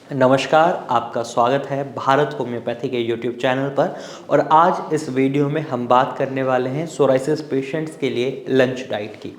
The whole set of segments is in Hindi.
नमस्कार, आपका स्वागत है भारत होम्योपैथी के यूट्यूब चैनल पर। और आज इस वीडियो में हम बात करने वाले हैं सोराइसिस पेशेंट्स के लिए लंच डाइट की।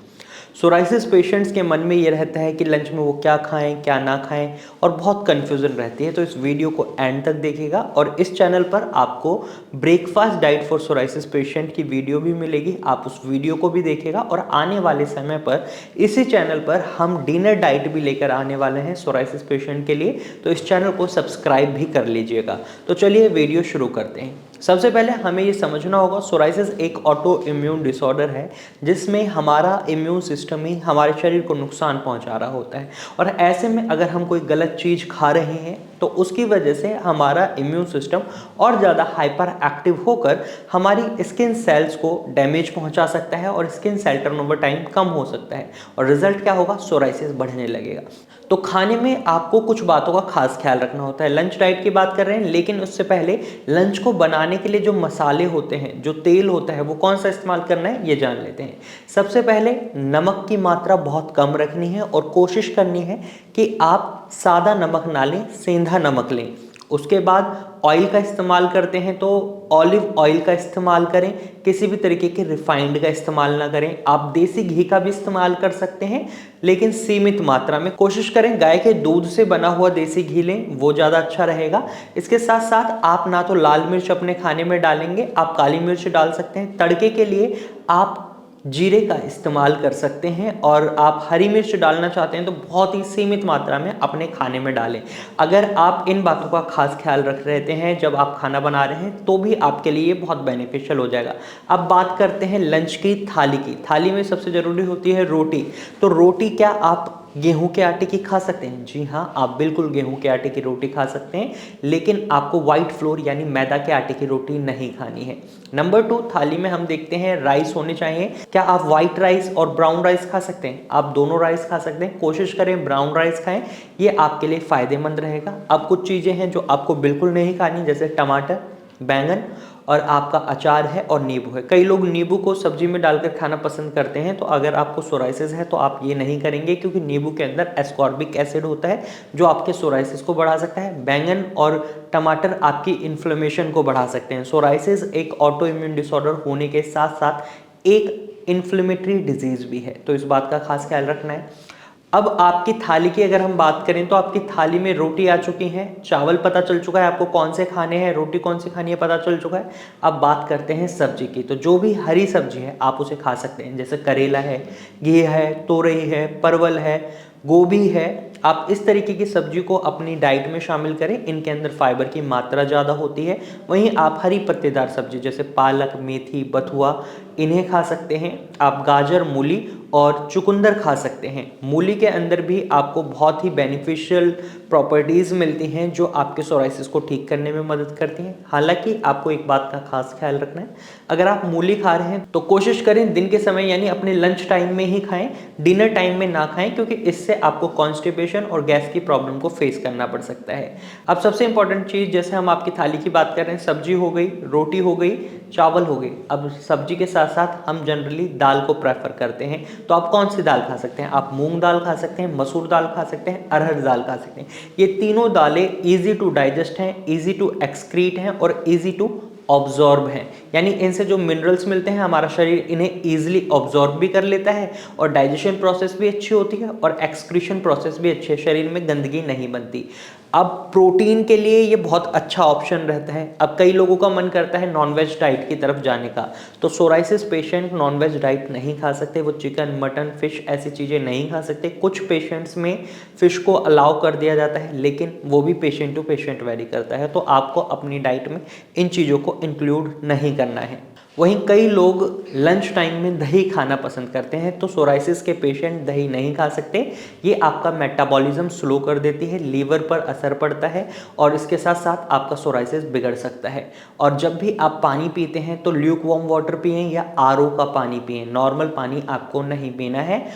सोराइसिस पेशेंट्स के मन में ये रहता है कि लंच में वो क्या खाएं क्या ना खाएं, और बहुत कन्फ्यूज़न रहती है। तो इस वीडियो को एंड तक देखिएगा। और इस चैनल पर आपको breakfast diet for psoriasis patient की वीडियो भी मिलेगी, आप उस वीडियो को भी देखिएगा। और आने वाले समय पर इसी चैनल पर हम डिनर डाइट भी लेकर आने वाले हैं सोराइसिस पेशेंट के लिए, तो इस चैनल को सब्सक्राइब भी कर लीजिएगा। तो चलिए वीडियो शुरू करते हैं। सबसे पहले हमें ये समझना होगा, सोराइसिस एक ऑटो इम्यून डिसऑर्डर है जिसमें हमारा इम्यून सिस्टम ही हमारे शरीर को नुकसान पहुंचा रहा होता है। और ऐसे में अगर हम कोई गलत चीज़ खा रहे हैं तो उसकी वजह से हमारा इम्यून सिस्टम और ज़्यादा हाइपर एक्टिव होकर हमारी स्किन सेल्स को डैमेज पहुंचा सकता है और स्किन सेल टर्नओवर टाइम कम हो सकता है। और रिजल्ट क्या होगा, सोराइसिस बढ़ने लगेगा। तो खाने में आपको कुछ बातों का खास ख्याल रखना होता है। लंच डाइट की बात कर रहे हैं, लेकिन उससे पहले लंच को बनाने के लिए जो मसाले होते हैं, जो तेल होता है, वो कौन सा इस्तेमाल करना है ये जान लेते हैं। सबसे पहले नमक की मात्रा बहुत कम रखनी है और कोशिश करनी है कि आप सादा नमक ना लें, सेंधा नमक लें। उसके बाद ऑयल का इस्तेमाल करते हैं तो ऑलिव ऑयल का इस्तेमाल करें, किसी भी तरीके के रिफाइंड का इस्तेमाल ना करें। आप देसी घी का भी इस्तेमाल कर सकते हैं, लेकिन सीमित मात्रा में कोशिश करें। गाय के दूध से बना हुआ देसी घी लें, वो ज़्यादा अच्छा रहेगा। इसके साथ साथ आप ना तो लाल मिर्च अपने खाने में डालेंगे, आप काली मिर्च डाल सकते हैं। तड़के के लिए आप जीरे का इस्तेमाल कर सकते हैं, और आप हरी मिर्च डालना चाहते हैं तो बहुत ही सीमित मात्रा में अपने खाने में डालें। अगर आप इन बातों का खास ख्याल रख रहे हैं जब आप खाना बना रहे हैं तो भी आपके लिए बहुत बेनिफिशियल हो जाएगा। अब बात करते हैं लंच की थाली की। थाली में सबसे ज़रूरी होती है रोटी। तो रोटी क्या आप गेहूं के आटे की खा सकते हैं? जी हाँ, आप बिल्कुल गेहूं के आटे की रोटी खा सकते हैं, लेकिन आपको वाइट फ्लोर यानी मैदा के आटे की रोटी नहीं खानी है। नंबर 2, थाली में हम देखते हैं राइस होने चाहिए। क्या आप व्हाइट राइस और ब्राउन राइस खा सकते हैं? आप दोनों राइस खा सकते हैं, कोशिश करें ब्राउन राइस खाएं, ये आपके लिए फ़ायदेमंद रहेगा। अब कुछ चीज़ें हैं जो आपको बिल्कुल नहीं खानी, जैसे टमाटर, बैंगन, और आपका अचार है और नींबू है। कई लोग नींबू को सब्जी में डालकर खाना पसंद करते हैं, तो अगर आपको सोराइसिस है तो आप ये नहीं करेंगे, क्योंकि नींबू के अंदर एस्कॉर्बिक एसिड होता है जो आपके सोराइसिस को बढ़ा सकता है। बैंगन और टमाटर आपकी इन्फ्लेमेशन को बढ़ा सकते हैं। सोराइसिस एक ऑटो इम्यून डिसऑर्डर होने के साथ साथ एक इन्फ्लेमेटरी डिजीज़ भी है, तो इस बात का खास ख्याल रखना है। अब आपकी थाली की अगर हम बात करें तो आपकी थाली में रोटी आ चुकी है, चावल पता चल चुका है आपको कौन से खाने हैं, रोटी कौन सी खानी है पता चल चुका है। अब बात करते हैं सब्जी की। तो जो भी हरी सब्जी है आप उसे खा सकते हैं, जैसे करेला है, घिया है, तोरई है, परवल है, गोभी है। आप इस तरीके की सब्जी को अपनी डाइट में शामिल करें, इनके अंदर फाइबर की मात्रा ज़्यादा होती है। वहीं आप हरी पत्तेदार सब्जी जैसे पालक, मेथी, बथुआ, इन्हें खा सकते हैं। आप गाजर, मूली और चुकंदर खा सकते हैं। मूली के अंदर भी आपको बहुत ही बेनिफिशियल प्रॉपर्टीज़ मिलती हैं जो आपके सोराइसिस को ठीक करने में मदद करती हैं। हालांकि आपको एक बात का खास ख्याल रखना है, अगर आप मूली खा रहे हैं तो कोशिश करें दिन के समय यानी अपने लंच टाइम में ही खाएं, डिनर टाइम में ना खाएं, क्योंकि इससे आपको कॉन्स्टिपेशन और गैस की प्रॉब्लम को फेस करना पड़ सकता है। अब सबसे इंपॉर्टेंट चीज़, जैसे हम आपकी थाली की बात कर रहे हैं, सब्जी हो गई, रोटी हो गई, चावल हो गए। अब सब्जी के साथ साथ हम जनरली दाल को प्रेफर करते हैं, तो आप कौन सी दाल खा सकते हैं? आप मूंग दाल खा सकते हैं, मसूर दाल खा सकते हैं, अरहर दाल खा सकते हैं। ये तीनों दालें इजी टू डाइजेस्ट हैं, इजी टू एक्सक्रीट हैं और इजी टू ऑब्जॉर्ब हैं। यानी इनसे जो मिनरल्स मिलते हैं हमारा शरीर इन्हें ईजिली ऑब्जॉर्ब भी कर लेता है, और डाइजेशन प्रोसेस भी अच्छी होती है और एक्सक्रीशन प्रोसेस भी अच्छी है, शरीर में गंदगी नहीं बनती। अब प्रोटीन के लिए ये बहुत अच्छा ऑप्शन रहता है। अब कई लोगों का मन करता है नॉनवेज डाइट की तरफ जाने का, तो सोराइसिस पेशेंट नॉनवेज डाइट नहीं खा सकते, वो चिकन, मटन, फिश ऐसी चीज़ें नहीं खा सकते। कुछ पेशेंट्स में फ़िश को अलाउ कर दिया जाता है, लेकिन वो भी पेशेंट टू पेशेंट वेरी करता है, तो आपको अपनी डाइट में इन चीज़ों को इंक्लूड नहीं करना है। वहीं कई लोग लंच टाइम में दही खाना पसंद करते हैं, तो सोराइसिस के पेशेंट दही नहीं खा सकते। ये आपका मेटाबॉलिज्म स्लो कर देती है, लीवर पर असर पड़ता है, और इसके साथ साथ आपका सोराइसिस बिगड़ सकता है। और जब भी आप पानी पीते हैं तो ल्यूक वार्म वाटर पिएं या आरओ का पानी पिएं, नॉर्मल पानी आपको नहीं पीना है।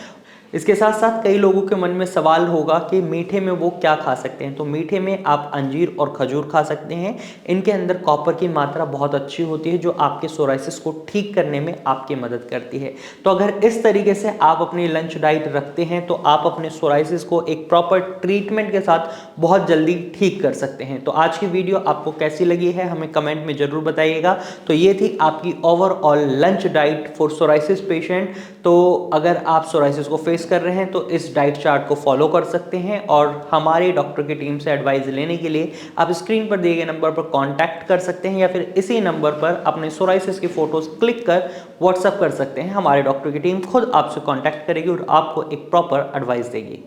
इसके साथ साथ कई लोगों के मन में सवाल होगा कि मीठे में वो क्या खा सकते हैं। तो मीठे में आप अंजीर और खजूर खा सकते हैं। इनके अंदर कॉपर की मात्रा बहुत अच्छी होती है जो आपके सोराइसिस को ठीक करने में आपकी मदद करती है। तो अगर इस तरीके से आप अपनी लंच डाइट रखते हैं तो आप अपने सोराइसिस को एक प्रॉपर ट्रीटमेंट के साथ बहुत जल्दी ठीक कर सकते हैं। तो आज की वीडियो आपको कैसी लगी है हमें कमेंट में जरूर बताइएगा। तो ये थी आपकी overall lunch diet for psoriasis patient. तो अगर आप सोराइसिस को फेस कर रहे हैं तो इस डाइट चार्ट को फॉलो कर सकते हैं और हमारे डॉक्टर की टीम से एडवाइस लेने के लिए आप स्क्रीन पर दिए गए नंबर पर कांटेक्ट कर सकते हैं या फिर इसी नंबर पर अपने सोराइसिस की फोटोज क्लिक कर व्हाट्सएप कर सकते हैं। हमारे डॉक्टर की टीम खुद आपसे कांटेक्ट करेगी और आपको एक प्रॉपर एडवाइस देगी।